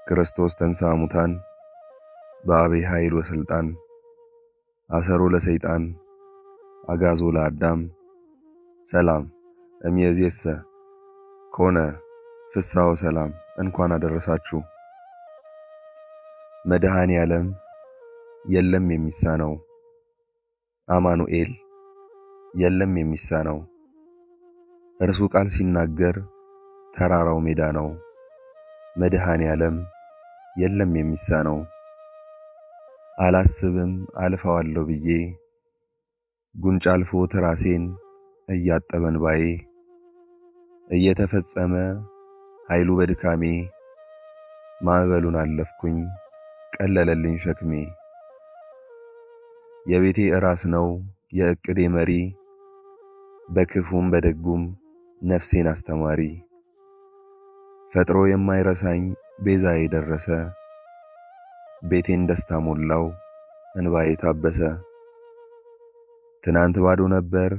ክርስቶስ ተንሥአ እሙታን በአብይ ኃይል ወሥልጣን አሰሮ ለሰይጣን አግዓዞ ለአዳም ሰላም እምይእዜሰ ኮነ ፍስሐ ወሰላም። እንኳን አደረሳችሁ። መድኃኔ ዓለም የለም የሚሳነው፣ አማኑኤል የለም የሚሳነው። እርሱ ቃል ሲናገር ተራራው ሜዳ ነው። መድኃኔ ዓለም የለም የሚሳነው። አላስብም አልፈዋለሁ ብዬ ጉንጭ አልፎት ራሴን እያጠበ እንባዬ እየተፈጸመ ኃይሉ በድካሜ ማዕበሉን አለፍኩኝ ቀለለልኝ ሸክሜ። የቤቴ ራስ ነው የዕቅዴ መሪ በክፉም በደጉም ነፍሴን አስተማሪ። ፈጥሮ የማይረሳኝ ቤዛዬ ደረሰ ቤቴን ደስታ ሞላው እንባዬ ታበሰ። ትናንት ባዶ ነበር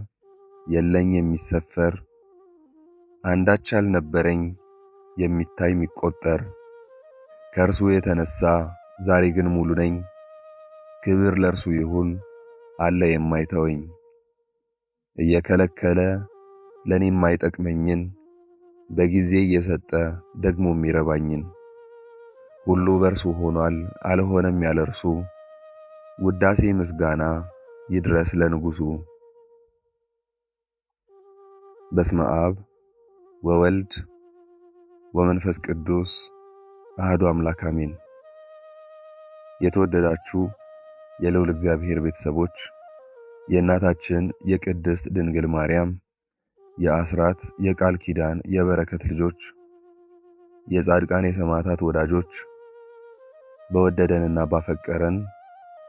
የለኝ የሚሰፈር አንዳች አልነበረኝ የሚታይ የሚቆጠር። ከእርሱ የተነሳ ዛሬ ግን ሙሉ ነኝ። ክብር ለእርሱ ይሁን አለ የማይተወኝ። እየከለከለ ለኔ የማይጠቅመኝን በጊዜ እየሰጠ ደግሞ የሚረባኝን። ሁሉ በእርሱ ሆኗል አልሆነም ያለ እርሱ። ውዳሴ ምስጋና ይድረስ ለንጉሡ። በስመ አብ ወወልድ ወመንፈስ ቅዱስ አሐዱ አምላክ አሜን። የተወደዳችሁ የልዑል እግዚአብሔር ቤተሰቦች፣ የእናታችን የቅድስት ድንግል ማርያም የአስራት የቃል ኪዳን የበረከት ልጆች፣ የጻድቃን የሰማዕታት ወዳጆች፣ በወደደንና ባፈቀረን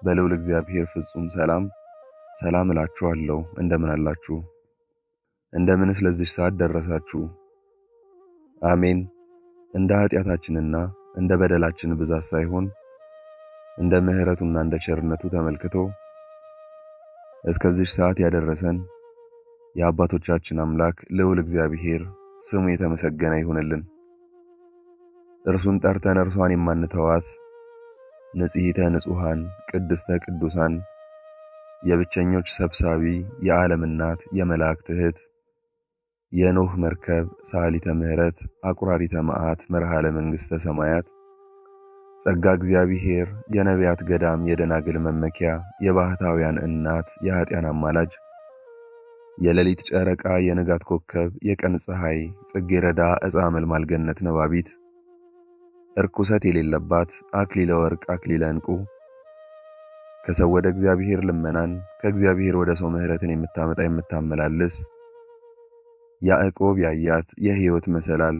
በልዑል እግዚአብሔር ፍጹም ሰላም እላችኋለሁ። እንደምን አላችሁ? እንደምን ስለዚህ ሰዓት ደረሳችሁ? አሜን። እንደ ኃጢአታችንና እንደ በደላችን ብዛት ሳይሆን እንደ ምሕረቱና እንደ ቸርነቱ ተመልክቶ እስከዚህ ሰዓት ያደረሰን የአባቶቻችን አምላክ ልዑል እግዚአብሔር ስሙ የተመሰገነ ይሁንልን። እርሱን ጠርተን እርሷን የማንተዋት ንጽሕተ ንጹሐን ቅድስተ ቅዱሳን የብቸኞች ሰብሳቢ የዓለም እናት የመላእክት እህት የኖህ መርከብ ሳሊተ ምሕረት አቁራሪተ መዓት መርሃለ መንግሥተ ሰማያት ጸጋ እግዚአብሔር የነቢያት ገዳም የደናግል መመኪያ የባህታውያን እናት የኃጢያን አማላጅ የሌሊት ጨረቃ የንጋት ኮከብ የቀን ፀሐይ ጽጌረዳ ዕፀ አመልማል ገነት ነባቢት እርኩሰት የሌለባት አክሊለ ወርቅ አክሊለ ዕንቁ ከሰው ወደ እግዚአብሔር ልመናን ከእግዚአብሔር ወደ ሰው ምሕረትን የምታመጣ የምታመላልስ ያዕቆብ ያያት የሕይወት መሰላል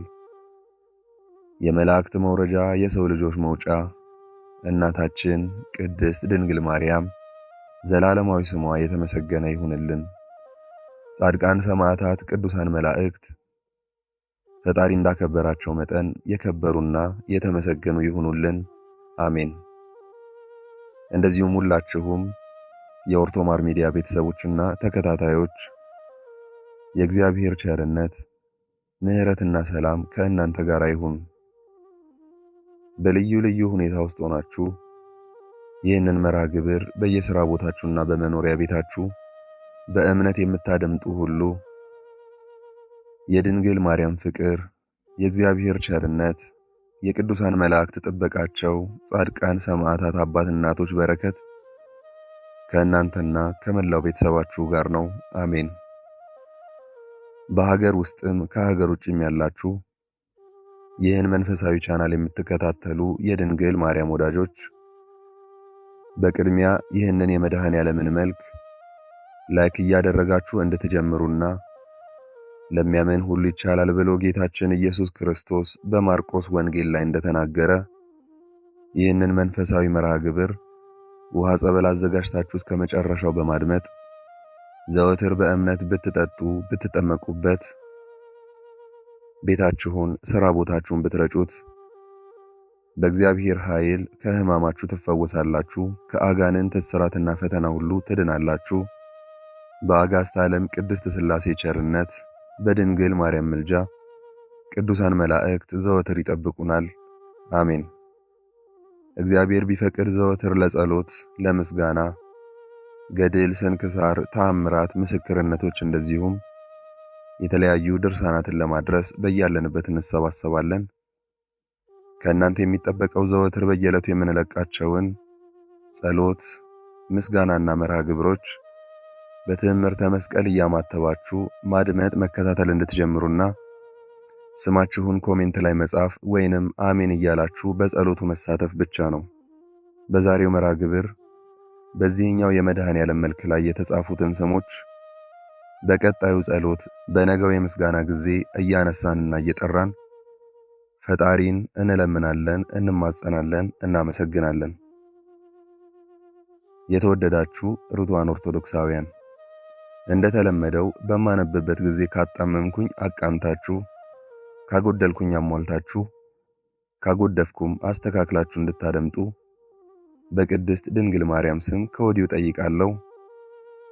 የመላእክት መውረጃ የሰው ልጆች መውጫ እናታችን ቅድስት ድንግል ማርያም ዘላለማዊ ስሟ የተመሰገነ ይሁንልን። ጻድቃን ሰማዕታት ቅዱሳን መላእክት ፈጣሪ እንዳከበራቸው መጠን የከበሩና የተመሰገኑ ይሁኑልን። አሜን። እንደዚሁም ሁላችሁም የኦርቶማር ሚዲያ ቤተሰቦችና ተከታታዮች የእግዚአብሔር ቸርነት ምሕረትና ሰላም ከእናንተ ጋር ይሁን። በልዩ ልዩ ሁኔታ ውስጥ ሆናችሁ ይህንን መርሃ ግብር በየሥራ ቦታችሁና በመኖሪያ ቤታችሁ በእምነት የምታደምጡ ሁሉ የድንግል ማርያም ፍቅር፣ የእግዚአብሔር ቸርነት፣ የቅዱሳን መላእክት ጥበቃቸው፣ ጻድቃን ሰማዕታት አባት እናቶች በረከት ከእናንተና ከመላው ቤተሰባችሁ ጋር ነው። አሜን። በሀገር ውስጥም ከሀገር ውጭም ያላችሁ ይህን መንፈሳዊ ቻናል የምትከታተሉ የድንግል ማርያም ወዳጆች በቅድሚያ ይህንን የመድኃኔ ዓለምን መልክ ላይክ እያደረጋችሁ እንድትጀምሩና ለሚያምን ሁሉ ይቻላል ብሎ ጌታችን ኢየሱስ ክርስቶስ በማርቆስ ወንጌል ላይ እንደተናገረ ይህንን መንፈሳዊ መርሃ ግብር ውሃ ጸበል አዘጋጅታችሁ እስከ መጨረሻው በማድመጥ ዘወትር በእምነት ብትጠጡ ብትጠመቁበት ቤታችሁን ሥራ ቦታችሁን ብትረጩት በእግዚአብሔር ኃይል ከሕማማችሁ ትፈወሳላችሁ፣ ከአጋንንት እስራትና ፈተና ሁሉ ትድናላችሁ። በአጋዕዝተ ዓለም ቅድስት ሥላሴ ቸርነት በድንግል ማርያም ምልጃ ቅዱሳን መላእክት ዘወትር ይጠብቁናል። አሜን። እግዚአብሔር ቢፈቅድ ዘወትር ለጸሎት፣ ለምስጋና፣ ገድል፣ ስንክሳር፣ ተአምራት፣ ምስክርነቶች እንደዚሁም የተለያዩ ድርሳናትን ለማድረስ በያለንበት እንሰባሰባለን። ከእናንተ የሚጠበቀው ዘወትር በየዕለቱ የምንለቃቸውን ጸሎት፣ ምስጋናና መርሃ ግብሮች በትምህርተ መስቀል እያማተባችሁ ማድመጥ መከታተል እንድትጀምሩና ስማችሁን ኮሜንት ላይ መጻፍ ወይንም አሜን እያላችሁ በጸሎቱ መሳተፍ ብቻ ነው። በዛሬው መርሃ ግብር በዚህኛው የመድኃኔዓለም መልክ ላይ የተጻፉትን ስሞች በቀጣዩ ጸሎት በነገው የምስጋና ጊዜ እያነሳንና እየጠራን ፈጣሪን እንለምናለን፣ እንማጸናለን፣ እናመሰግናለን። የተወደዳችሁ ርቱዓን ኦርቶዶክሳውያን እንደተለመደው በማነብበት ጊዜ ካጣመምኩኝ አቃንታችሁ፣ ካጎደልኩኝ አሟልታችሁ፣ ካጎደፍኩም አስተካክላችሁ እንድታደምጡ በቅድስት ድንግል ማርያም ስም ከወዲሁ ጠይቃለሁ።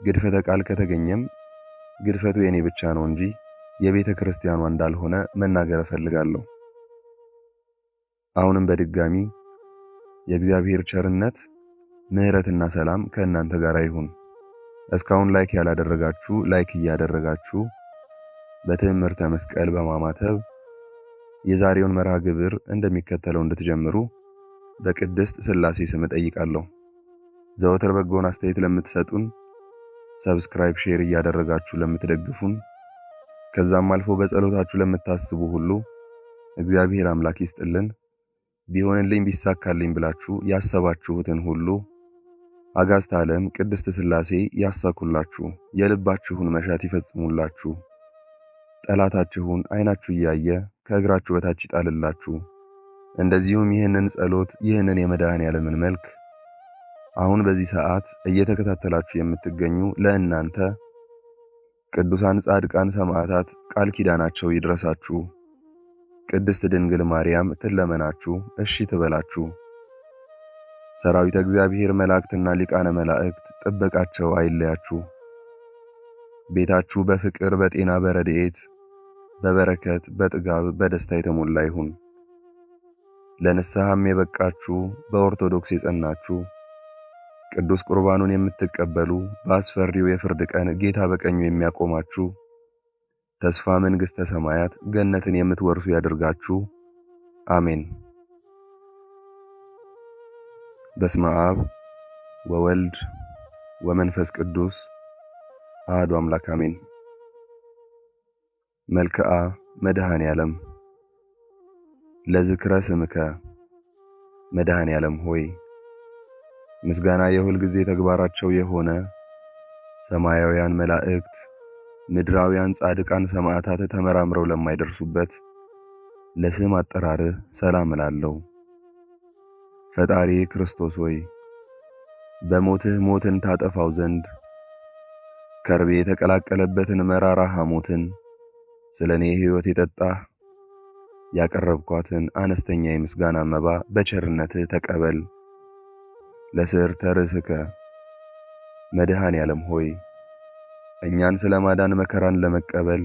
ግድፈተ ቃል ከተገኘም ግድፈቱ የኔ ብቻ ነው እንጂ የቤተ ክርስቲያኗ እንዳልሆነ መናገር እፈልጋለሁ። አሁንም በድጋሚ የእግዚአብሔር ቸርነት፣ ምሕረትና ሰላም ከእናንተ ጋር ይሁን። እስካሁን ላይክ ያላደረጋችሁ ላይክ እያደረጋችሁ በትምህርተ መስቀል በማማተብ የዛሬውን መርሃ ግብር እንደሚከተለው እንድትጀምሩ በቅድስት ሥላሴ ስም ጠይቃለሁ። ዘወትር በጎን አስተያየት ለምትሰጡን፣ ሰብስክራይብ፣ ሼር እያደረጋችሁ ለምትደግፉን፣ ከዛም አልፎ በጸሎታችሁ ለምታስቡ ሁሉ እግዚአብሔር አምላክ ይስጥልን። ቢሆንልኝ ቢሳካልኝ ብላችሁ ያሰባችሁትን ሁሉ አጋዕዝተ ዓለም ቅድስት ሥላሴ ያሳኩላችሁ፣ የልባችሁን መሻት ይፈጽሙላችሁ። ጠላታችሁን ዓይናችሁ እያየ ከእግራችሁ በታች ይጣልላችሁ። እንደዚሁም ይህንን ጸሎት ይህንን የመድኃኔዓለምን መልክ አሁን በዚህ ሰዓት እየተከታተላችሁ የምትገኙ ለእናንተ ቅዱሳን ጻድቃን ሰማዕታት ቃል ኪዳናቸው ይድረሳችሁ። ቅድስት ድንግል ማርያም ትለመናችሁ፣ እሺ ትበላችሁ። ሰራዊተ እግዚአብሔር መላእክትና ሊቃነ መላእክት ጥበቃቸው አይለያችሁ። ቤታችሁ በፍቅር፣ በጤና፣ በረድኤት፣ በበረከት፣ በጥጋብ፣ በደስታ የተሞላ ይሁን። ለንስሐም የበቃችሁ በኦርቶዶክስ የጸናችሁ ቅዱስ ቁርባኑን የምትቀበሉ በአስፈሪው የፍርድ ቀን ጌታ በቀኙ የሚያቆማችሁ ተስፋ መንግሥተ ሰማያት ገነትን የምትወርሱ ያድርጋችሁ። አሜን። በስመ አብ ወወልድ ወመንፈስ ቅዱስ አሐዱ አምላክ አሜን። መልክዓ መድኃኔዓለም ለዝክረ ስምከ መድኃኔዓለም ሆይ ምስጋና የሁል ጊዜ ተግባራቸው የሆነ ሰማያውያን መላእክት ምድራውያን ጻድቃን ሰማዕታት ተመራምረው ለማይደርሱበት ለስም አጠራርህ ሰላም እላለሁ። ፈጣሪ ክርስቶስ ሆይ በሞትህ ሞትን ታጠፋው ዘንድ ከርቤ የተቀላቀለበትን መራራ ሐሞትን ስለኔ ሕይወት የጠጣህ ያቀረብኳትን አነስተኛ የምስጋና መባ በቸርነትህ ተቀበል። ለስዕርተ ርእስከ መድኃኔዓለም ሆይ እኛን ስለማዳን መከራን ለመቀበል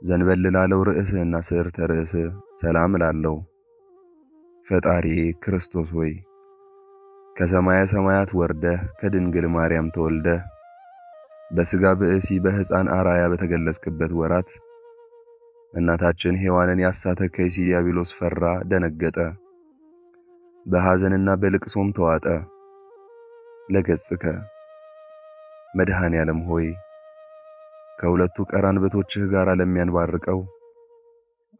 ዘንበል ላለው ርዕስህና ስዕርተ ርእስህ ሰላም እላለሁ። ፈጣሪ ክርስቶስ ሆይ ከሰማየ ሰማያት ወርደህ ከድንግል ማርያም ተወልደህ በሥጋ ብእሲ በሕፃን አራያ በተገለጽክበት ወራት እናታችን ሔዋንን ያሳተ ከይሲ ዲያብሎስ ፈራ፣ ደነገጠ፣ በሐዘንና በልቅሶም ተዋጠ። ለገጽከ መድኃኔዓለም ሆይ ከሁለቱ ቀራንበቶችህ ጋር ለሚያንባርቀው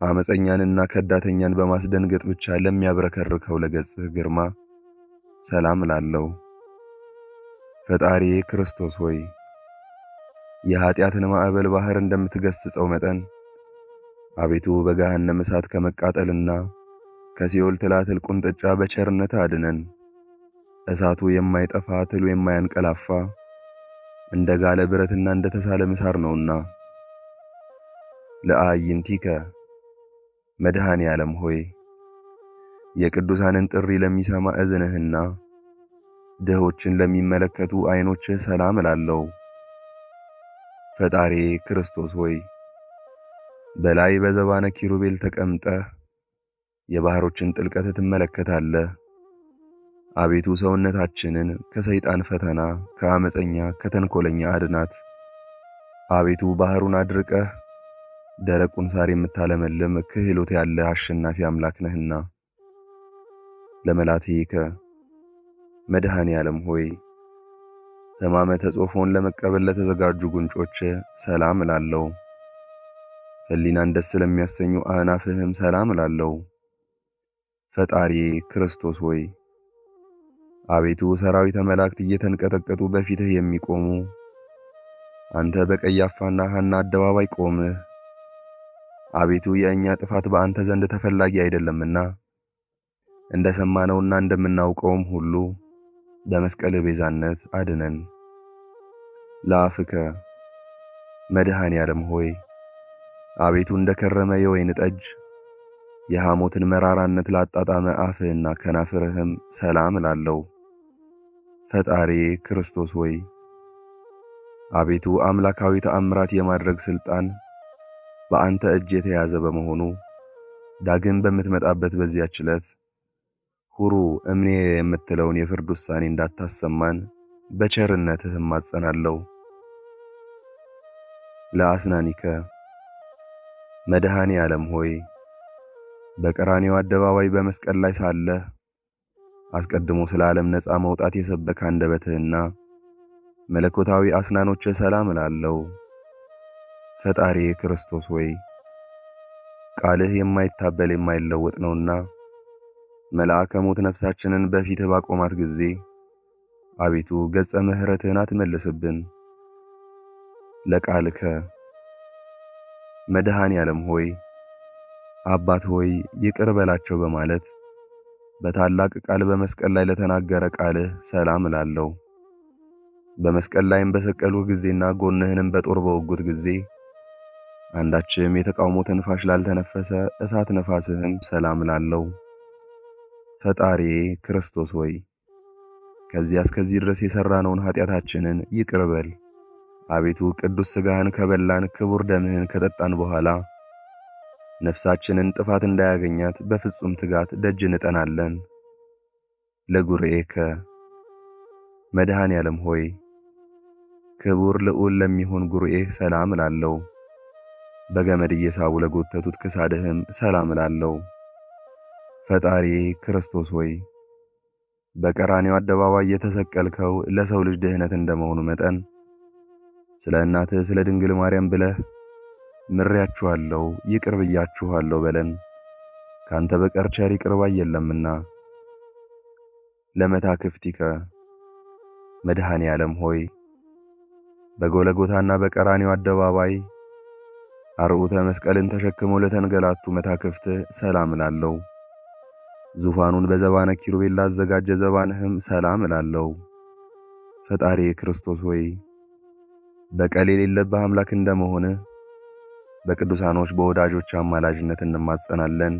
አመፀኛንና ከዳተኛን በማስደንገጥ ብቻ ለሚያብረከርከው ለገጽህ ግርማ ሰላም እላለሁ። ፈጣሪ ክርስቶስ ሆይ የኃጢአትን ማዕበል ባህር እንደምትገስጸው መጠን አቤቱ በገሃነመ እሳት ከመቃጠልና ከሲኦል ትላትል ቁንጥጫ በቸርነት አድነን። እሳቱ የማይጠፋ ትሉ የማያንቀላፋ እንደ ጋለ ብረትና እንደ ተሳለ ምሳር ነውና። ለአዕይንቲከ መድኃኔዓለም ሆይ የቅዱሳንን ጥሪ ለሚሰማ እዝንህና ድሆችን ለሚመለከቱ ዓይኖችህ ሰላም እላለሁ። ፈጣሪ ክርስቶስ ሆይ በላይ በዘባነ ኪሩቤል ተቀምጠህ የባህሮችን ጥልቀት ትመለከታለህ። አቤቱ ሰውነታችንን ከሰይጣን ፈተና፣ ከአመፀኛ ከተንኮለኛ አድናት። አቤቱ ባህሩን አድርቀህ ደረቁን ሳር የምታለመልም ክህሎት ያለ አሸናፊ አምላክ ነህና። ለመላትከ መድኃኔ ዓለም ሆይ ሕማመተ ጾፎን ለመቀበል ለተዘጋጁ ጉንጮች ሰላም እላለሁ። ሕሊናን ደስ ለሚያሰኙ አእናፍህም ሰላም እላለሁ። ፈጣሪ ክርስቶስ ሆይ አቤቱ ሰራዊተ መላእክት እየተንቀጠቀጡ በፊትህ የሚቆሙ አንተ በቀያፋና ሐና አደባባይ ቆምህ። አቤቱ የእኛ ጥፋት በአንተ ዘንድ ተፈላጊ አይደለምና እንደሰማነውና እንደምናውቀውም ሁሉ በመስቀል ቤዛነት አድነን። ለአፍከ መድኃኔ ዓለም ሆይ አቤቱ እንደከረመ የወይን ጠጅ የሐሞትን መራራነት ላጣጣመ አፍህና ከናፍርህም ሰላም እላለሁ። ፈጣሪ ክርስቶስ ሆይ አቤቱ አምላካዊ ተአምራት የማድረግ ሥልጣን በአንተ እጅ የተያዘ በመሆኑ ዳግም በምትመጣበት በዚያች ዕለት ሁሩ እምኔ የምትለውን የፍርድ ውሳኔ እንዳታሰማን በቸርነትህ እማጸናለሁ። ለአስናኒከ መድኃኔ ዓለም ሆይ በቀራንዮ አደባባይ በመስቀል ላይ ሳለህ አስቀድሞ ስለ ዓለም ነፃ መውጣት የሰበከ አንደበትህና መለኮታዊ አስናኖች ሰላም እላለሁ። ፈጣሪ ክርስቶስ ሆይ ቃልህ የማይታበል የማይለወጥ ነውና መልአከ ሞት ነፍሳችንን በፊትህ ባቆማት ጊዜ አቤቱ ገጸ ምሕረትህን አትመልስብን። ለቃልከ መድኃኔ ዓለም ሆይ አባት ሆይ ይቅር በላቸው በማለት በታላቅ ቃል በመስቀል ላይ ለተናገረ ቃልህ ሰላም እላለሁ። በመስቀል ላይም በሰቀሉህ ጊዜና ጎንህንም በጦር በወጉት ጊዜ አንዳችም የተቃውሞ ትንፋሽ ላልተነፈሰ እሳት ነፋስህም ሰላም እላለሁ። ፈጣሪ ክርስቶስ ሆይ ከዚህ እስከዚህ ድረስ የሰራነውን ኃጢአታችንን ይቅር በል። አቤቱ ቅዱስ ሥጋህን ከበላን ክቡር ደምህን ከጠጣን በኋላ ነፍሳችንን ጥፋት እንዳያገኛት በፍጹም ትጋት ደጅ እንጠናለን። ለጉርኤከ መድኃኔ ዓለም ሆይ ክቡር ልዑል ለሚሆን ጉርኤህ ሰላም እላለሁ። በገመድ እየሳቡ ለጎተቱት ክሳድህም ሰላም እላለሁ። ፈጣሪ ክርስቶስ ሆይ በቀራንዮ አደባባይ የተሰቀልከው ለሰው ልጅ ድህነት እንደመሆኑ መጠን ስለ እናትህ ስለ ድንግል ማርያም ብለህ ምሬያችኋለሁ ይቅር ብያችኋለሁ በለን። ካንተ በቀር ቸር ይቅር ባይ የለምና። ለመታክፍቲከ መድኃኔ ዓለም ሆይ በጎለጎታና በቀራንዮ አደባባይ አርዑተ መስቀልን ተሸክመው ለተንገላቱ መታክፍት ሰላም እላለሁ። ዙፋኑን በዘባነ ኪሩቤል ላዘጋጀ ዘባንህም ሰላም እላለሁ። ፈጣሪ ክርስቶስ ሆይ በቀል የሌለብህ አምላክ እንደመሆንህ በቅዱሳኖች በወዳጆች አማላጅነት እንማጸናለን።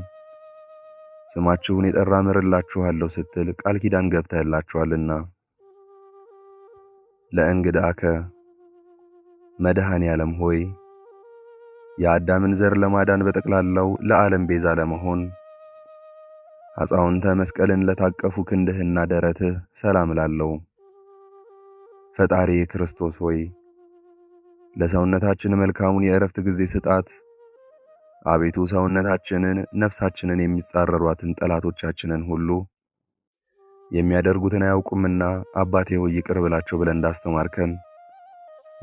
ስማችሁን የጠራ ምርላችኋለሁ ስትል ቃል ኪዳን ገብተህላችኋልና። ለእንግዳከ መድኃኔ ዓለም ሆይ የአዳምን ዘር ለማዳን በጠቅላላው ለዓለም ቤዛ ለመሆን አጻውንተ መስቀልን ለታቀፉ ክንድህና ደረትህ ሰላም እላለሁ። ፈጣሪ ክርስቶስ ሆይ ለሰውነታችን መልካሙን የእረፍት ጊዜ ስጣት። አቤቱ ሰውነታችንን ነፍሳችንን የሚጻረሯትን ጠላቶቻችንን ሁሉ የሚያደርጉትን አያውቁምና አባቴ ሆይ ይቅር ብላቸው ብለን እንዳስተማርከን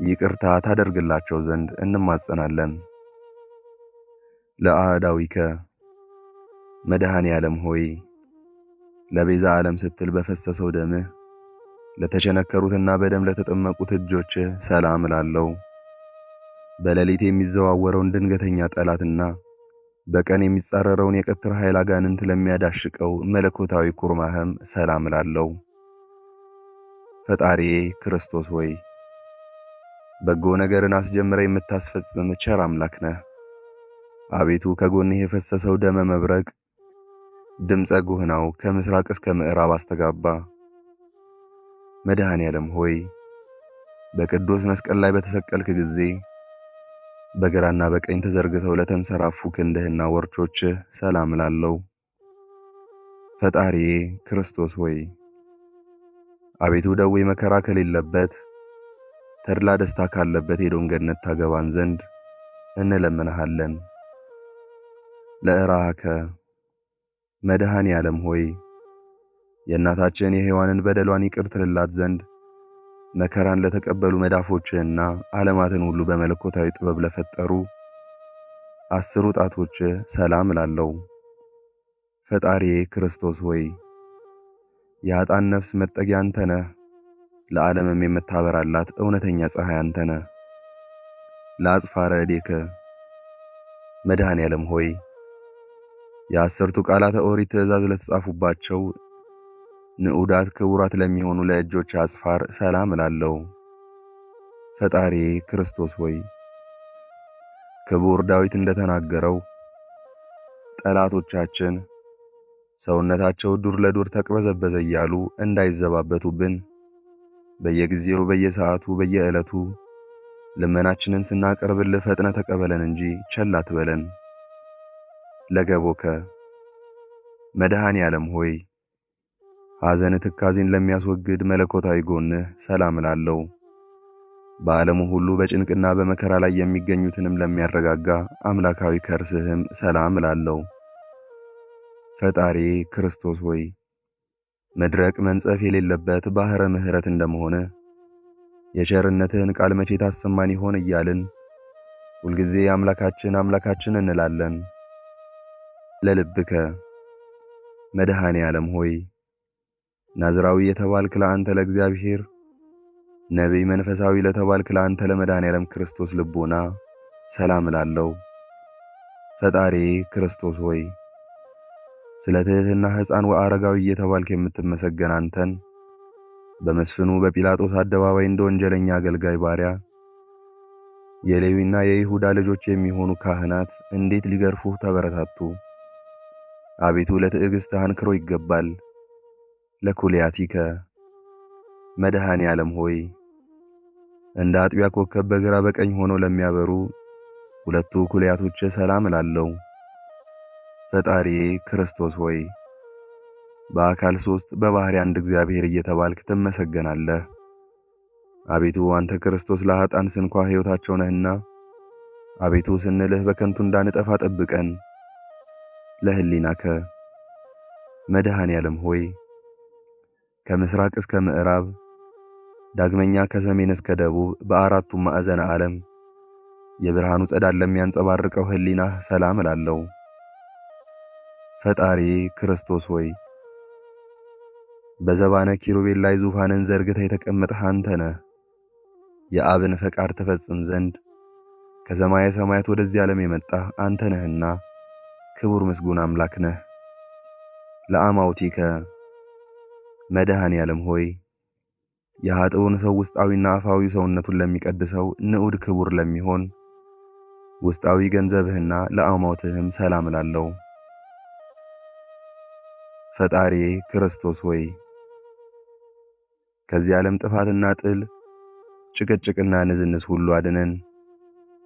ይቅርታ ታደርግላቸው ዘንድ እንማጸናለን። ለአዳዊከ መድኃኔ ዓለም ሆይ ለቤዛ ዓለም ስትል በፈሰሰው ደምህ ለተቸነከሩትና በደም ለተጠመቁት እጆችህ ሰላም እላለሁ። በሌሊት የሚዘዋወረውን ድንገተኛ ጠላትና በቀን የሚጻረረውን የቀትር ኃይል አጋንንት ለሚያዳሽቀው መለኮታዊ ኩርማህም ሰላም እላለሁ። ፈጣሪ ክርስቶስ ሆይ በጎ ነገርን አስጀምረ የምታስፈጽም ቸር አምላክ ነህ። አቤቱ ከጎንህ የፈሰሰው ደመ መብረቅ ድምፀ ጉህናው ከምስራቅ እስከ ምዕራብ አስተጋባ። መድኃኔ ዓለም ሆይ በቅዱስ መስቀል ላይ በተሰቀልክ ጊዜ በግራና በቀኝ ተዘርግተው ለተንሰራፉ ክንድህና ወርቾችህ ሰላም እላለሁ። ፈጣሪ ክርስቶስ ሆይ አቤቱ ደዌ መከራ ከሌለበት ተድላ ደስታ ካለበት የኤዶም ገነት ታገባን ዘንድ እንለምንሃለን። ለእራከ መድኃኔ ዓለም ሆይ የእናታችን የሔዋንን በደሏን ይቅር ትልላት ዘንድ መከራን ለተቀበሉ መዳፎችህና ዓለማትን ሁሉ በመለኮታዊ ጥበብ ለፈጠሩ 10 ጣቶችህ ሰላም እላለሁ። ፈጣሪዬ ክርስቶስ ሆይ የኃጥአን ነፍስ መጠጊያ አንተ ነህ፣ ለዓለምም የምታበራላት እውነተኛ ፀሐይ አንተ ነህ። ለአጽፋረ እዴከ መድኃኔ ዓለም ሆይ የ10ቱ ቃላተ ኦሪት ትእዛዝ ለተጻፉባቸው ንዑዳት ክቡራት ለሚሆኑ ለእጆች አጽፋር ሰላም እላለሁ። ፈጣሪ ክርስቶስ ሆይ ክቡር ዳዊት እንደተናገረው ጠላቶቻችን ሰውነታቸው ዱር ለዱር ተቅበዘበዘ እያሉ እንዳይዘባበቱብን በየጊዜው በየሰዓቱ በየዕለቱ ልመናችንን ስናቀርብልህ ፈጥነ ተቀበለን እንጂ ቸል አትበለን። ለገቦከ መድኃኔ ዓለም ሆይ ሐዘን ትካዜን ለሚያስወግድ መለኮታዊ ጎንህ ሰላም እላለሁ። በዓለሙ ሁሉ በጭንቅና በመከራ ላይ የሚገኙትንም ለሚያረጋጋ አምላካዊ ከርስህም ሰላም እላለሁ። ፈጣሪ ክርስቶስ ሆይ መድረቅ መንጸፍ የሌለበት ባሕረ ምሕረት እንደመሆነ የቸርነትህን ቃል መቼ ታሰማን ይሆን እያልን ሁልጊዜ አምላካችን እንላለን። ለልብከ መድኃኔ ዓለም ሆይ ናዝራዊ የተባልክ ለአንተ ለእግዚአብሔር ነቢይ መንፈሳዊ ለተባልክ ለአንተ ለመድኃኔ ዓለም ክርስቶስ ልቦና ሰላም እላለሁ። ፈጣሪ ክርስቶስ ሆይ ስለ ትሕትና ሕፃን ወአረጋዊ እየተባልክ የምትመሰገን አንተን በመስፍኑ በጲላጦስ አደባባይ እንደ ወንጀለኛ አገልጋይ ባሪያ የሌዊና የይሁዳ ልጆች የሚሆኑ ካህናት እንዴት ሊገርፉህ ተበረታቱ። አቤቱ ለትዕግሥትህ አንክሮ ይገባል። ለኩልያቲከ መድኃኔ ዓለም ሆይ እንደ አጥቢያ ኮከብ በግራ በቀኝ ሆነው ለሚያበሩ 2 ኩልያቶች ሰላም እላለሁ። ፈጣሪ ክርስቶስ ሆይ በአካል 3 በባሕርይ አንድ እግዚአብሔር እየተባልክ ትመሰገናለህ። አቤቱ አንተ ክርስቶስ ለኃጥአን ስንኳ ሕይወታቸው ነህና አቤቱ ስንልህ በከንቱ እንዳንጠፋ ጠብቀን። ለህሊናከ መድኃኔ ዓለም ሆይ ከምስራቅ እስከ ምዕራብ ዳግመኛ ከሰሜን እስከ ደቡብ በአራቱም ማዕዘነ ዓለም የብርሃኑ ጸዳል ለሚያንጸባርቀው ህሊናህ ሰላም እላለሁ። ፈጣሪ ክርስቶስ ሆይ በዘባነ ኪሩቤል ላይ ዙፋንን ዘርግተህ የተቀመጥህ አንተ ነህ። የአብን ፈቃድ ትፈጽም ዘንድ ከሰማየ ሰማያት ወደዚህ ዓለም የመጣህ አንተ ነህና ክቡር ምስጉን አምላክ ነህ። ለአማውቲከ መድኃኔ ዓለም ሆይ የኃጥኡን ሰው ውስጣዊና አፋዊ ሰውነቱን ለሚቀድሰው ንዑድ ክቡር ለሚሆን ውስጣዊ ገንዘብህና ለአማውትህም ሰላም እላለሁ። ፈጣሪ ክርስቶስ ሆይ ከዚህ ዓለም ጥፋትና ጥል ጭቅጭቅና ንዝንዝ ሁሉ አድነን።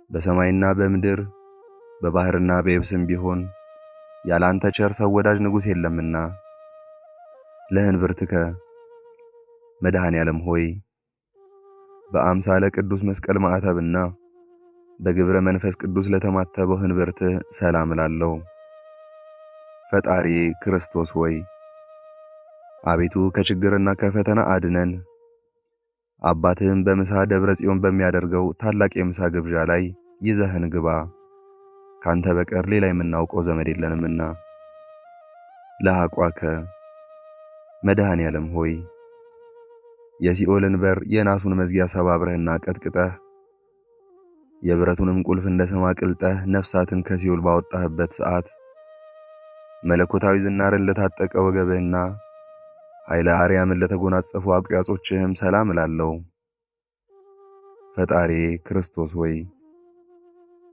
በሰማይና በምድር በባህርና በየብስም ቢሆን ያላንተ ቸር ሰው ወዳጅ ንጉሥ የለምና። ለህንብርትከ መድኃኔ ዓለም ሆይ በአምሳለ ቅዱስ መስቀል ማዕተብና በግብረ መንፈስ ቅዱስ ለተማተበው ህንብርትህ ሰላም እላለሁ። ፈጣሪ ክርስቶስ ሆይ አቤቱ ከችግርና ከፈተና አድነን። አባትህም በምሳ ደብረ ጽዮን በሚያደርገው ታላቅ የምሳ ግብዣ ላይ ይዘህን ግባ፣ ካንተ በቀር ሌላ የምናውቀው ዘመድ የለንምና። ለሐቋከ መድኃኔ ዓለም ሆይ የሲኦልን በር የናሱን መዝጊያ ሰባብረህና ቀጥቅጠህ የብረቱንም ቁልፍ እንደ ሰም አቅልጠህ ነፍሳትን ከሲኦል ባወጣህበት ሰዓት መለኮታዊ ዝናርን ለታጠቀ ወገብህና ኃይለ አርያምን ለተጎናጸፉ አቁያጾችህም ሰላም እላለሁ። ፈጣሪ ክርስቶስ ሆይ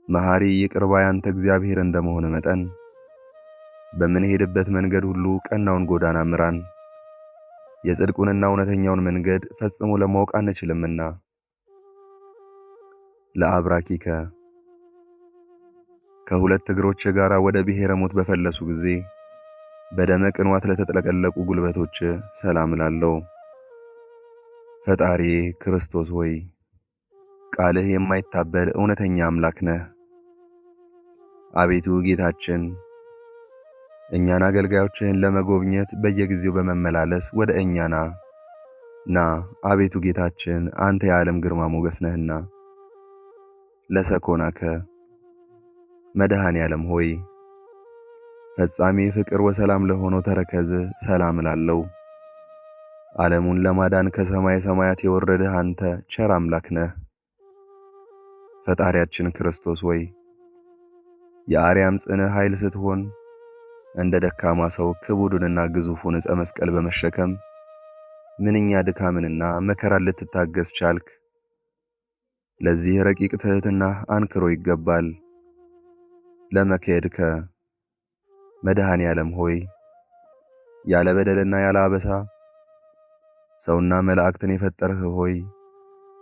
መሐሪ ይቅር ባይ አንተ እግዚአብሔር እንደመሆነ መጠን በምንሄድበት መንገድ ሁሉ ቀናውን ጎዳና ምራን። የጽድቁንና እውነተኛውን መንገድ ፈጽሞ ለማወቅ አንችልምና። ለአብራኪከ ከሁለት እግሮች ጋር ወደ ብሔረ ሞት በፈለሱ ጊዜ በደመ ቅንዋት ለተጥለቀለቁ ጉልበቶች ሰላም እላለሁ። ፈጣሪ ክርስቶስ ሆይ ቃልህ የማይታበል እውነተኛ አምላክ ነህ። አቤቱ ጌታችን እኛን አገልጋዮችህን ለመጎብኘት በየጊዜው በመመላለስ ወደ እኛ ና አቤቱ ጌታችን አንተ የዓለም ግርማ ሞገስ ነህና። ለሰኮናከ መድኃኔ ዓለም ሆይ ፈጻሚ ፍቅር ወሰላም ለሆነው ተረከዝ ሰላም እላለሁ። ዓለሙን ለማዳን ከሰማይ ሰማያት የወረድህ አንተ ቸር አምላክ ነህ። ፈጣሪያችን ክርስቶስ ሆይ የአርያም ጽንዕ ኃይል ስትሆን እንደ ደካማ ሰው ክቡዱንና ግዙፉን ዕፀ መስቀል በመሸከም ምንኛ ድካምንና መከራን ልትታገስ ቻልክ። ለዚህ ረቂቅ ትሕትና አንክሮ ይገባል። ለመክየድከ መድኃኔ ዓለም ሆይ ያለ በደልና ያለ አበሳ ሰውና መላእክትን የፈጠርህ ሆይ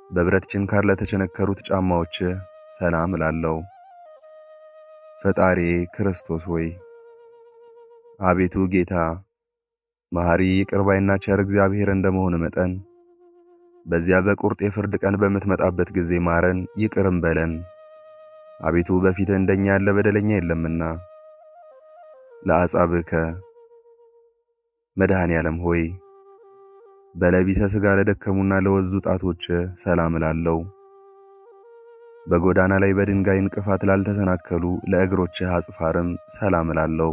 በብረት ችንካር ለተቸነከሩት ጫማዎች ሰላም እላለሁ። ፈጣሪ ክርስቶስ ሆይ አቤቱ ጌታ መሐሪ ይቅር ባይና ቸር እግዚአብሔር እንደመሆን መጠን በዚያ በቁርጥ የፍርድ ቀን በምትመጣበት ጊዜ ማረን፣ ይቅርም በለን። አቤቱ በፊትህ እንደኛ ያለ በደለኛ የለምና። ለአጻብከ መድኃኔ ዓለም ሆይ በለቢሰ ሥጋ ለደከሙና ለወዙ ጣቶች ሰላም እላለሁ። በጎዳና ላይ በድንጋይ እንቅፋት ላልተሰናከሉ ለእግሮችህ አጽፋርም ሰላም እላለሁ።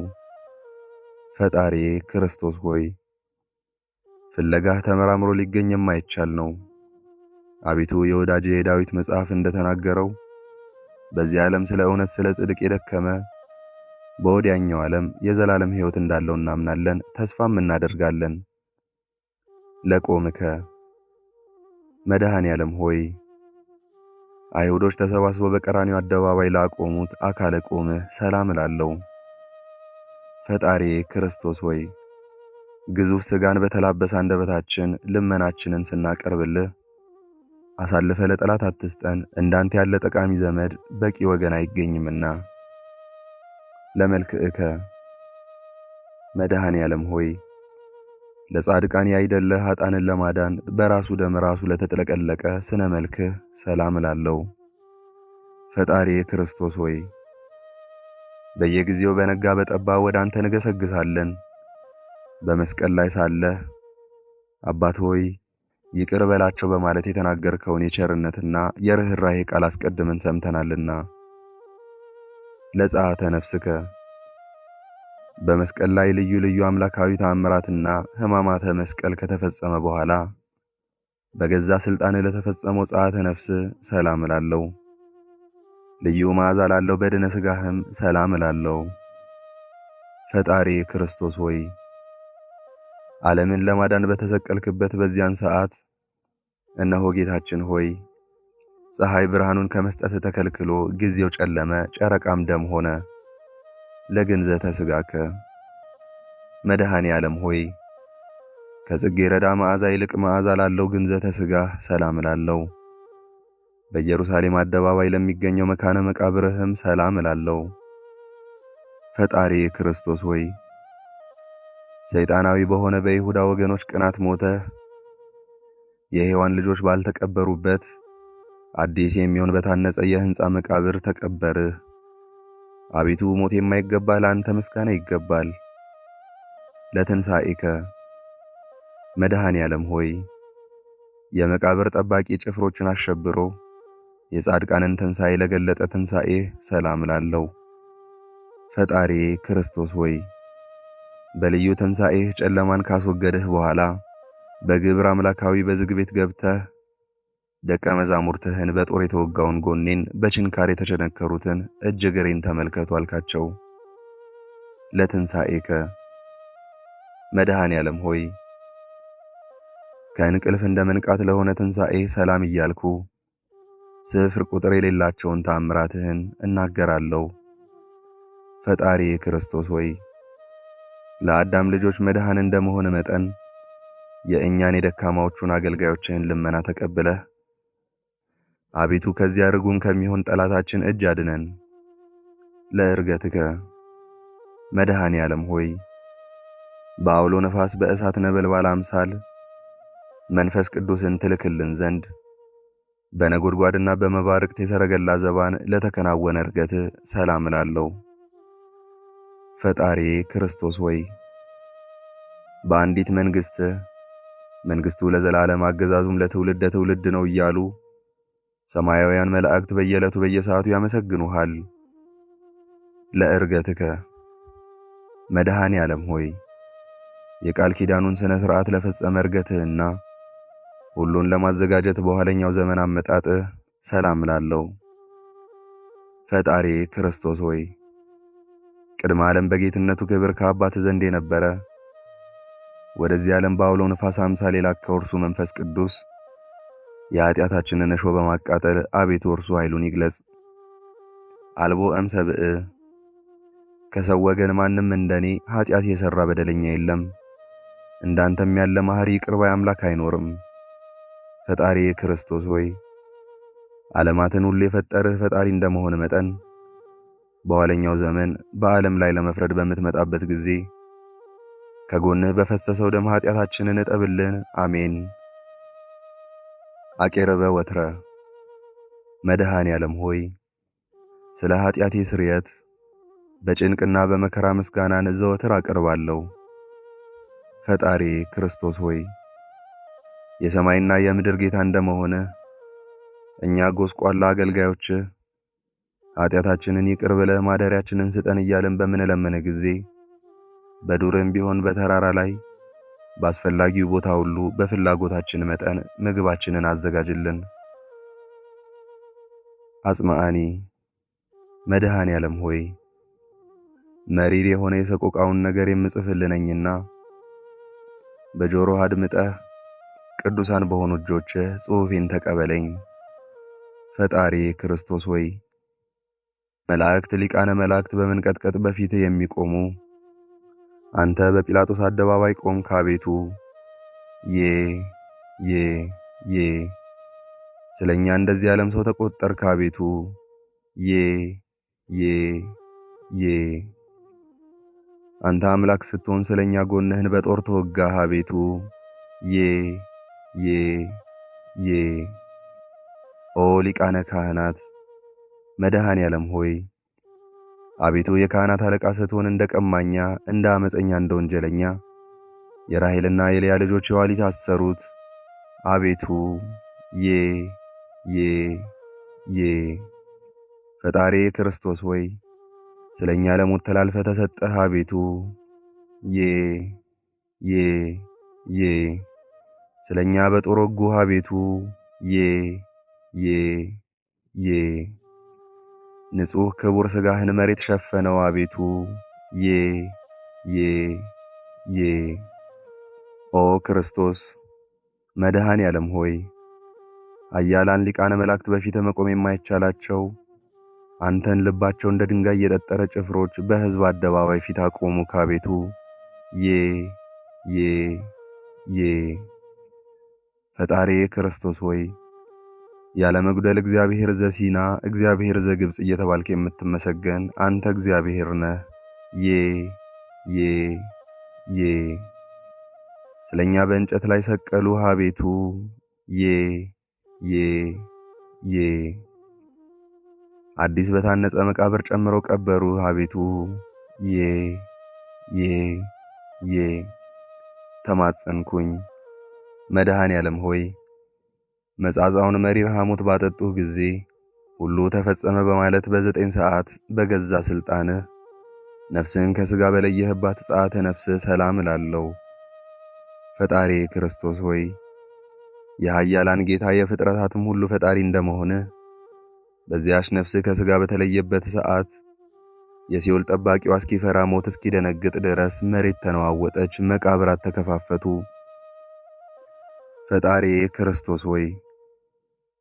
ፈጣሪ ክርስቶስ ሆይ ፍለጋህ ተመራምሮ ሊገኝ የማይቻል ነው። አቤቱ የወዳጄ የዳዊት መጽሐፍ እንደተናገረው በዚህ ዓለም ስለ እውነት ስለ ጽድቅ የደከመ በወዲያኛው ዓለም የዘላለም ሕይወት እንዳለው እናምናለን፣ ተስፋም እናደርጋለን። ለቆምከ መድኃኔ ዓለም ሆይ አይሁዶች ተሰባስበው በቀራንዮ አደባባይ ላቆሙት አካለ ቆምህ ሰላም እላለሁ። ፈጣሪ ክርስቶስ ሆይ ግዙፍ ሥጋን በተላበሰ አንደበታችን ልመናችንን ስናቀርብልህ አሳልፈ ለጠላት አትስጠን፣ እንዳንተ ያለ ጠቃሚ ዘመድ በቂ ወገን አይገኝምና። ለመልክዕከ መድኃኔ ዓለም ሆይ ለጻድቃን ያይደለ ኃጣንን ለማዳን በራሱ ደም ራሱ ለተጥለቀለቀ ስነ መልክህ ሰላም እላለሁ። ፈጣሪ ክርስቶስ ሆይ በየጊዜው በነጋ በጠባ ወደ አንተ እንገሰግሳለን። በመስቀል ላይ ሳለህ አባት ሆይ ይቅር በላቸው በማለት የተናገርከውን የቸርነትና የርኅራኄ ቃል አስቀድመን ሰምተናልና። ለጸአተ ነፍስከ በመስቀል ላይ ልዩ ልዩ አምላካዊ ተአምራትና ሕማማተ መስቀል ከተፈጸመ በኋላ በገዛ ሥልጣን ለተፈጸመው ጸአተ ነፍስ ሰላም እላለሁ። ልዩ መዓዛ ላለው በድነ ሥጋህም ሰላም እላለሁ። ፈጣሪ ክርስቶስ ሆይ ዓለምን ለማዳን በተሰቀልክበት በዚያን ሰዓት እነሆ ጌታችን ሆይ ፀሐይ ብርሃኑን ከመስጠት ተከልክሎ ጊዜው ጨለመ፣ ጨረቃም ደም ሆነ። ለግንዘተ ሥጋከ መድኃኔ ዓለም ሆይ ከጽጌረዳ መዓዛ ይልቅ መዓዛ ላለው ግንዘተ ሥጋህ ሰላም እላለሁ። በኢየሩሳሌም አደባባይ ለሚገኘው መካነ መቃብርህም ሰላም እላለሁ። ፈጣሪ ክርስቶስ ሆይ ሰይጣናዊ በሆነ በይሁዳ ወገኖች ቅናት ሞተህ የሔዋን ልጆች ባልተቀበሩበት አዲስ የሚሆን በታነጸ የሕንፃ መቃብር ተቀበርህ። አቤቱ ሞት የማይገባህ ለአንተ ምስጋና ይገባል። ለትንሣኤከ መድኃኔ ዓለም ሆይ የመቃብር ጠባቂ ጭፍሮችን አሸብሮ የጻድቃንን ትንሣኤ ለገለጠ ትንሣኤህ ሰላም እላለሁ። ፈጣሪ ክርስቶስ ሆይ በልዩ ትንሣኤህ ጨለማን ካስወገድህ በኋላ በግብር አምላካዊ በዝግ ቤት ገብተህ ደቀ መዛሙርትህን በጦር የተወጋውን ጎኔን በችንካር የተቸነከሩትን እጅ እግሬን ተመልከቱ አልካቸው። ለትንሣኤከ መድኃኔ ዓለም ሆይ ከእንቅልፍ እንደ መንቃት ለሆነ ትንሣኤ ሰላም እያልኩ ስፍር ቁጥር የሌላቸውን ተአምራትህን እናገራለሁ። ፈጣሪ ክርስቶስ ሆይ ለአዳም ልጆች መድኃን እንደመሆን መጠን የእኛን የደካማዎቹን አገልጋዮችህን ልመና ተቀብለህ አቤቱ ከዚያ ርጉም ከሚሆን ጠላታችን እጅ አድነን። ለዕርገትከ መድኃኔ ዓለም ሆይ በአውሎ ነፋስ በእሳት ነበልባል አምሳል መንፈስ ቅዱስን ትልክልን ዘንድ በነጎድጓድና በመባረቅት የሰረገላ ዘባን ለተከናወነ እርገት ሰላም እላለሁ። ፈጣሪ ክርስቶስ ሆይ በአንዲት መንግስቱ ለዘላለም አገዛዙም ለትውልደ ትውልድ ነው እያሉ ሰማያውያን መላእክት በየዕለቱ በየሰዓቱ ያመሰግኑሃል። ለእርገትከ መድኃኔ ዓለም ሆይ የቃል ኪዳኑን ስነ ሥርዓት ለፈጸመ እርገትህና ሁሉን ለማዘጋጀት በኋለኛው ዘመን አመጣጥህ ሰላም እላለሁ። ፈጣሪ ክርስቶስ ሆይ ቅድመ ዓለም በጌትነቱ ክብር ከአባት ዘንድ የነበረ ወደዚህ ዓለም በአውሎ ነፋስ አምሳል የላከው እርሱ መንፈስ ቅዱስ የኃጢአታችንን እሾህ በማቃጠል አቤቱ እርሱ ኃይሉን ይግለጽ። አልቦ እምሰብእ ከሰው ወገን ማንም እንደኔ ኃጢአት የሠራ በደለኛ የለም። እንዳንተም ያለ መሐሪ ይቅር ባይ አምላክ አይኖርም። ፈጣሪ ክርስቶስ ሆይ ዓለማትን ሁሉ የፈጠርህ ፈጣሪ እንደመሆን መጠን በኋለኛው ዘመን በዓለም ላይ ለመፍረድ በምትመጣበት ጊዜ ከጎንህ በፈሰሰው ደም ኃጢአታችንን እጠብልን። አሜን። አቄረበ ወትረ መድኃኔ ዓለም ሆይ ስለ ኃጢአቴ ስርየት በጭንቅና በመከራ ምስጋናን ዘወትር አቀርባለሁ። ፈጣሪ ክርስቶስ ሆይ የሰማይና የምድር ጌታ እንደመሆነ እኛ ጎስቋላ አገልጋዮችህ ኃጢአታችንን ይቅር ብለህ ማደሪያችንን ስጠን እያልን በምንለምን ጊዜ በዱርም ቢሆን በተራራ ላይ በአስፈላጊው ቦታ ሁሉ በፍላጎታችን መጠን ምግባችንን አዘጋጅልን። አጽማአኒ መድኃኔ ዓለም ሆይ መሪር የሆነ የሰቆቃውን ነገር የምጽፍልህ ነኝና በጆሮህ አድምጠህ ቅዱሳን በሆኑ እጆችህ ጽሑፌን ተቀበለኝ። ፈጣሪ ክርስቶስ ሆይ መላእክት ሊቃነ መላእክት በመንቀጥቀጥ በፊትህ የሚቆሙ አንተ በጲላጦስ አደባባይ ቆምክ። አቤቱ ስለኛ እንደዚህ ዓለም ሰው ተቆጠርክ። አቤቱ አንተ አምላክ ስትሆን ስለኛ ጎንህን በጦር ተወጋህ። አቤቱ ኦ ሊቃነ ካህናት መድኃኔ ዓለም ሆይ አቤቱ የካህናት አለቃ ስትሆን እንደ ቀማኛ፣ እንደ አመፀኛ፣ እንደ ወንጀለኛ የራሔልና የልያ ልጆች የኋሊት ታሰሩት። አቤቱ ፈጣሪ ክርስቶስ ሆይ ስለኛ ለሞት ተላልፈ ተሰጠህ። አቤቱ ስለኛ በጦር ወጉህ። አቤቱ ንጹሕ ክቡር ሥጋህን መሬት ሸፈነው። አቤቱ ኦ ክርስቶስ መድኃኔ ዓለም ሆይ ኃያላን ሊቃነ መላእክት በፊትህ መቆም የማይቻላቸው አንተን ልባቸው እንደ ድንጋይ የጠጠረ ጭፍሮች በሕዝብ አደባባይ ፊት አቆሙክ። አቤቱ ፈጣሪ ክርስቶስ ሆይ ያለ መጉደል እግዚአብሔር ዘሲና እግዚአብሔር ዘግብጽ እየተባልክ የምትመሰገን አንተ እግዚአብሔር ነህ። ስለኛ በእንጨት ላይ ሰቀሉህ። አቤቱ አዲስ በታነጸ መቃብር ጨምረው ቀበሩህ። አቤቱ ተማጸንኩኝ። መድኃኔ ዓለም ሆይ መጻጻውን መሪር ሐሞት ባጠጡህ ጊዜ ሁሉ ተፈጸመ በማለት በ9 ሰዓት በገዛ ሥልጣንህ ነፍስን ከሥጋ በለየህባት ጸአተ ነፍስህ ሰላም እላለሁ። ፈጣሪ ክርስቶስ ሆይ የኃያላን ጌታ የፍጥረታትም ሁሉ ፈጣሪ እንደመሆንህ በዚያች ነፍስህ ከሥጋ በተለየበት ሰዓት የሲኦል ጠባቂዋ እስኪፈራ ሞት እስኪደነግጥ ድረስ መሬት ተነዋወጠች፣ መቃብራት ተከፋፈቱ። ፈጣሪ ክርስቶስ ሆይ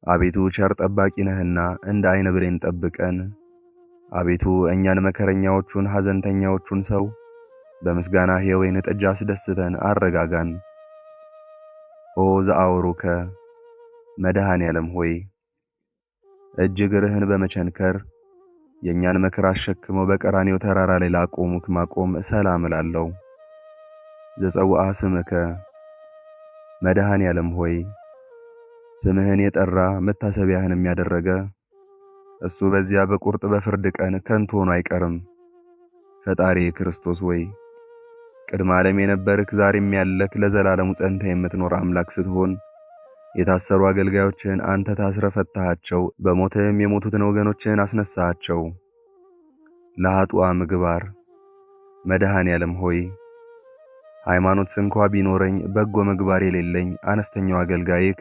አቤቱ ቸር ጠባቂ ነህና እንደ ዓይነ ብሌን ጠብቀን። አቤቱ እኛን መከረኛዎቹን ሐዘንተኛዎቹን ሰው በምስጋናህ የወይን ጠጅ አስደስተን አረጋጋን። ኦ ዘአውሩከ መድኃኔ ዓለም ሆይ እጅ እግርህን በመቸንከር የእኛን መከራ አሸክመው በቀራንዮ ተራራ ላይ ላቆሙክ ማቆም ሰላም እላለሁ። ዘጸውዐ ስምከ መድኃኔ ዓለም ሆይ ስምህን የጠራ መታሰቢያህንም ያደረገ እሱ በዚያ በቁርጥ በፍርድ ቀን ከንቱ ሆኖ አይቀርም። ፈጣሪ ክርስቶስ ሆይ ቅድመ ዓለም የነበርክ ዛሬም ያለክ ለዘላለሙ ጸንተ የምትኖር አምላክ ስትሆን የታሰሩ አገልጋዮችን አንተ ታስረ ፈታሃቸው፣ በሞትም የሞቱትን ወገኖችን አስነሳሃቸው። ለኃጥአ ምግባር መድኃኔ ዓለም ሆይ ሃይማኖት እንኳ ቢኖረኝ በጎ ምግባር የሌለኝ አነስተኛው አገልጋይክ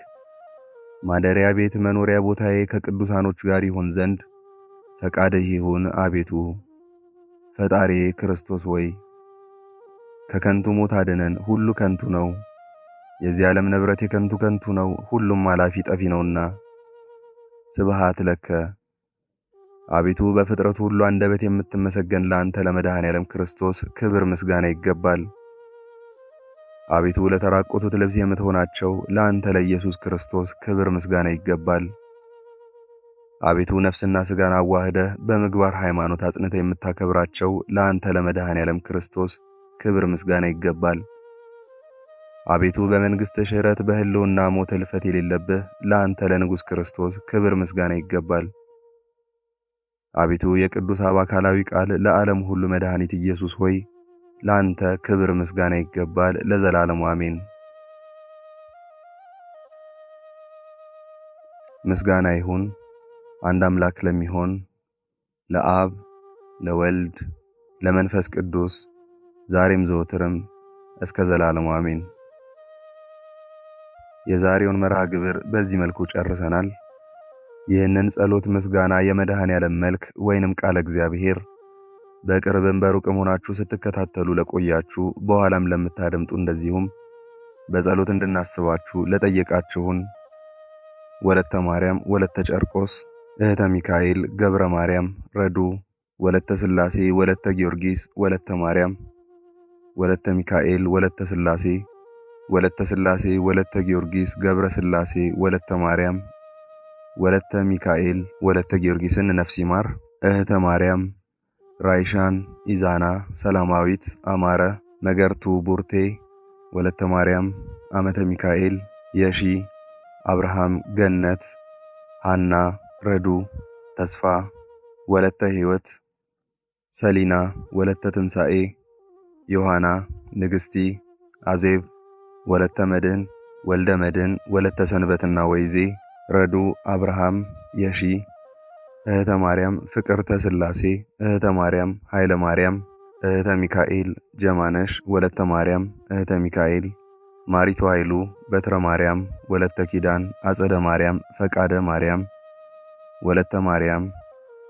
ማደሪያ ቤት መኖሪያ ቦታዬ ከቅዱሳኖች ጋር ይሆን ዘንድ ፈቃድህ ይሁን። አቤቱ ፈጣሪ ክርስቶስ ሆይ ከከንቱ ሞት አድነን። ሁሉ ከንቱ ነው፣ የዚህ ዓለም ንብረት የከንቱ ነው፣ ሁሉም አላፊ ጠፊ ነውና። ስብሃት ለከ አቤቱ በፍጥረቱ ሁሉ አንደበት የምትመሰገን ለአንተ ለመድኃኔ ዓለም ክርስቶስ ክብር ምስጋና ይገባል። አቤቱ ለተራቆቱት ልብስ የምትሆናቸው ለአንተ ለኢየሱስ ክርስቶስ ክብር ምስጋና ይገባል። አቤቱ ነፍስና ሥጋን አዋህደህ በምግባር ሃይማኖት አጽንተህ የምታከብራቸው ለአንተ ለመድኃኔ ዓለም ክርስቶስ ክብር ምስጋና ይገባል። አቤቱ በመንግሥት ሽረት በሕልውና ሞት እልፈት የሌለብህ ለአንተ ለንጉሥ ክርስቶስ ክብር ምስጋና ይገባል። አቤቱ የቅዱስ አብ አካላዊ ቃል ለዓለም ሁሉ መድኃኒት ኢየሱስ ሆይ ለአንተ ክብር ምስጋና ይገባል ለዘላለሙ አሜን። ምስጋና ይሁን አንድ አምላክ ለሚሆን ለአብ ለወልድ ለመንፈስ ቅዱስ ዛሬም ዘወትርም እስከ ዘላለሙ አሜን። የዛሬውን መርሃ ግብር በዚህ መልኩ ጨርሰናል። ይህንን ጸሎት ምስጋና የመድኃኔ ዓለም መልክ ወይንም ቃለ እግዚአብሔር በቅርብም በሩቅም ሆናችሁ ስትከታተሉ ለቆያችሁ በኋላም ለምታደምጡ እንደዚሁም በጸሎት እንድናስባችሁ ለጠየቃችሁን ወለተ ማርያም፣ ወለተ ጨርቆስ፣ እህተ ሚካኤል፣ ገብረ ማርያም፣ ረዱ፣ ወለተ ሥላሴ፣ ወለተ ጊዮርጊስ፣ ወለተ ማርያም፣ ወለተ ሚካኤል፣ ወለተ ሥላሴ፣ ወለተ ሥላሴ፣ ወለተ ጊዮርጊስ፣ ገብረ ሥላሴ፣ ወለተ ማርያም፣ ወለተ ሚካኤል፣ ወለተ ጊዮርጊስን ነፍስ ይማር። እህተ ማርያም፣ ራይሻን፣ ኢዛና፣ ሰላማዊት፣ አማረ፣ መገርቱ፣ ቡርቴ፣ ወለተ ማርያም፣ አመተ ሚካኤል፣ የሺ፣ አብርሃም፣ ገነት፣ ሃና፣ ረዱ፣ ተስፋ፣ ወለተ ሕይወት፣ ሰሊና፣ ወለተ ትንሣኤ፣ ዮሐና፣ ንግሥቲ፣ አዜብ፣ ወለተ መድን፣ ወልደ መድን፣ ወለተ ሰንበትና ወይዜ፣ ረዱ፣ አብርሃም፣ የሺ፣ እህተ ማርያም፣ ፍቅርተ ሥላሴ፣ እህተ ማርያም፣ ኃይለ ማርያም፣ እህተ ሚካኤል፣ ጀማነሽ፣ ወለተ ማርያም፣ እህተ ሚካኤል፣ ማሪቱ ኃይሉ፣ በትረ ማርያም፣ ወለተ ኪዳን፣ አጸደ ማርያም፣ ፈቃደ ማርያም፣ ወለተ ማርያም፣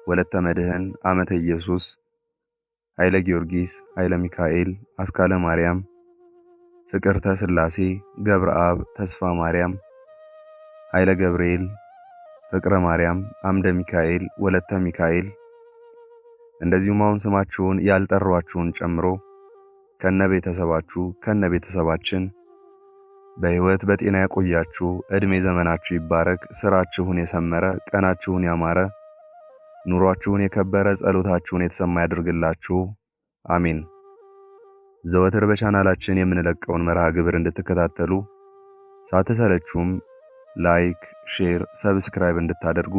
ወለተ መድህን፣ አመተ ኢየሱስ፣ ኃይለ ጊዮርጊስ፣ ኃይለ ሚካኤል፣ አስካለ ማርያም፣ ፍቅርተ ሥላሴ፣ ገብረ አብ፣ ተስፋ ማርያም፣ ኃይለ ገብርኤል፣ ፍቅረ ማርያም፣ አምደ ሚካኤል፣ ወለተ ሚካኤል እንደዚሁም አሁን ስማችሁን ያልጠሯችሁን ጨምሮ ከነ ቤተሰባችሁ ከነ ቤተሰባችን በሕይወት በጤና ያቆያችሁ፣ ዕድሜ ዘመናችሁ ይባረክ፣ ሥራችሁን የሰመረ ቀናችሁን ያማረ ኑሯችሁን የከበረ ጸሎታችሁን የተሰማ ያድርግላችሁ። አሜን። ዘወትር በቻናላችን የምንለቀውን መርሃ ግብር እንድትከታተሉ ሳትሰለቹም ላይክ፣ ሼር፣ ሰብስክራይብ እንድታደርጉ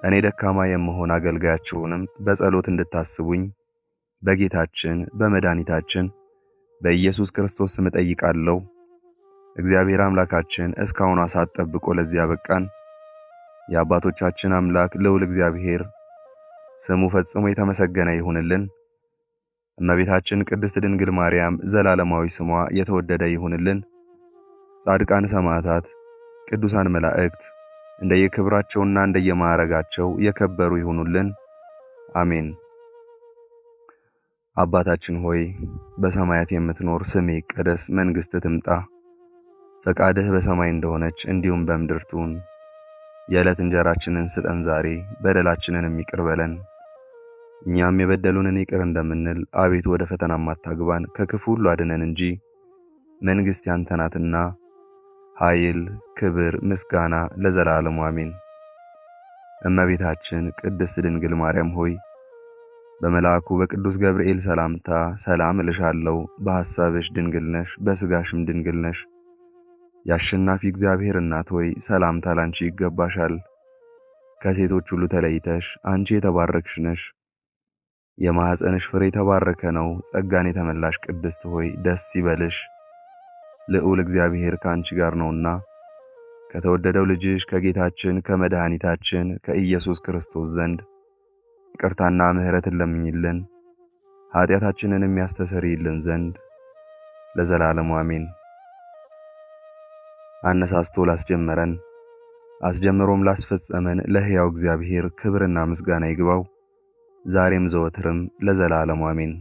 እኔ ደካማ የምሆን አገልጋያችሁንም በጸሎት እንድታስቡኝ በጌታችን በመድኃኒታችን በኢየሱስ ክርስቶስ ስም እጠይቃለሁ። እግዚአብሔር አምላካችን እስካሁን ሰዓት ጠብቆ ለዚህ ያበቃን የአባቶቻችን አምላክ ልዑል እግዚአብሔር ስሙ ፈጽሞ የተመሰገነ ይሁንልን። እመቤታችን ቅድስት ድንግል ማርያም ዘላለማዊ ስሟ የተወደደ ይሁንልን። ጻድቃን ሰማዕታት፣ ቅዱሳን መላእክት እንደየክብራቸውና እንደየማዕረጋቸው የከበሩ ይሁኑልን። አሜን። አባታችን ሆይ በሰማያት የምትኖር ስምህ ይቀደስ፣ መንግሥትህ ትምጣ፣ ፈቃድህ በሰማይ እንደሆነች እንዲሁም በምድር ትሁን። የዕለት እንጀራችንን ስጠን ዛሬ፣ በደላችንን ይቅር በለን እኛም የበደሉንን ይቅር እንደምንል፣ አቤቱ ወደ ፈተና አታግባን ከክፉ ሁሉ አድነን እንጂ መንግሥት ያንተ ናትና ኃይል፣ ክብር፣ ምስጋና ለዘላለሙ አሜን። እመቤታችን ቅድስት ድንግል ማርያም ሆይ በመልአኩ በቅዱስ ገብርኤል ሰላምታ ሰላም እልሻለሁ። በሐሳብሽ ድንግል ነሽ፣ በሥጋሽም ድንግል ነሽ። የአሸናፊ እግዚአብሔር እናት ሆይ ሰላምታ ላንቺ ይገባሻል። ከሴቶች ሁሉ ተለይተሽ አንቺ የተባረክሽ ነሽ። የማኅፀንሽ ፍሬ የተባረከ ነው። ጸጋን የተመላሽ ቅድስት ሆይ ደስ ይበልሽ፣ ልዑል እግዚአብሔር ከአንቺ ጋር ነውና ከተወደደው ልጅሽ ከጌታችን ከመድኃኒታችን ከኢየሱስ ክርስቶስ ዘንድ ይቅርታና ምሕረትን ለምኝልን ኃጢአታችንንም ያስተሰርይልን ዘንድ ለዘላለሙ አሜን። አነሳስቶ ላስጀመረን አስጀምሮም ላስፈጸመን ለሕያው እግዚአብሔር ክብርና ምስጋና ይግባው ዛሬም ዘወትርም ለዘላለሙ አሜን።